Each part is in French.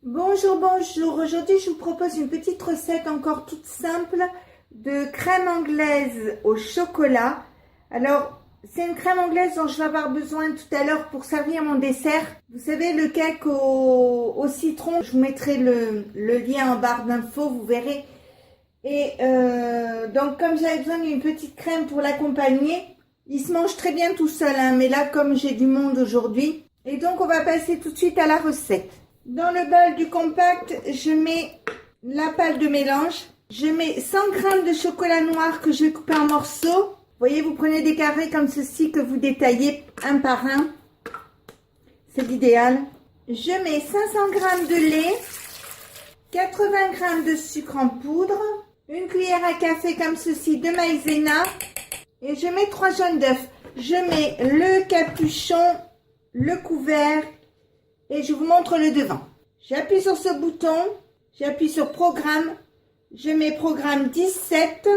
Bonjour, bonjour. Aujourd'hui, je vous propose une petite recette encore toute simple de crème anglaise au chocolat. Alors, c'est une crème anglaise dont je vais avoir besoin tout à l'heure pour servir mon dessert. Vous savez, le cake au citron, je vous mettrai le lien en barre d'infos, vous verrez. Et donc, comme j'avais besoin d'une petite crème pour l'accompagner, il se mange très bien tout seul, hein, mais là, comme j'ai du monde aujourd'hui. Et donc, on va passer tout de suite à la recette. Dans le bol du compact, je mets la pâte de mélange. Je mets 100 g de chocolat noir que je vais couper en morceaux. Vous voyez, vous prenez des carrés comme ceci que vous détaillez un par un. C'est l'idéal. Je mets 500 g de lait, 80 g de sucre en poudre, une cuillère à café comme ceci de maïzena et je mets 3 jaunes d'œufs. Je mets le capuchon, le couvert et je vous montre le devant. J'appuie sur ce bouton, j'appuie sur programme, je mets programme 17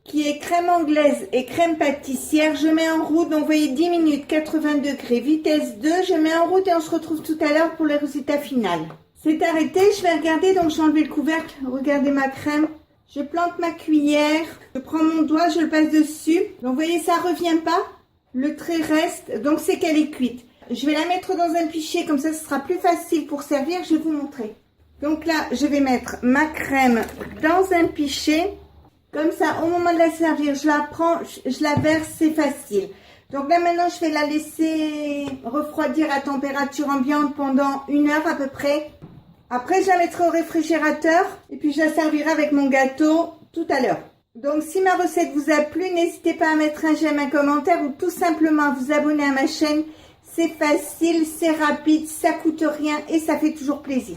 qui est crème anglaise et crème pâtissière. Je mets en route, donc vous voyez 10 minutes, 80 degrés, vitesse 2. Je mets en route et on se retrouve tout à l'heure pour le résultat final. C'est arrêté, je vais regarder, donc j'ai enlevé le couvercle. Regardez ma crème. Je plante ma cuillère, je prends mon doigt, je le passe dessus. Donc vous voyez, ça revient pas, le trait reste, donc c'est qu'elle est cuite. Je vais la mettre dans un pichet, comme ça ce sera plus facile pour servir, je vais vous montrer. Donc là, je vais mettre ma crème dans un pichet. Comme ça, au moment de la servir, je la prends, je la verse, c'est facile. Donc là maintenant, je vais la laisser refroidir à température ambiante pendant 1 heure à peu près. Après, je la mettrai au réfrigérateur et puis je la servirai avec mon gâteau tout à l'heure. Donc, si ma recette vous a plu, n'hésitez pas à mettre un j'aime, un commentaire ou tout simplement à vous abonner à ma chaîne. C'est facile, c'est rapide, ça coûte rien et ça fait toujours plaisir.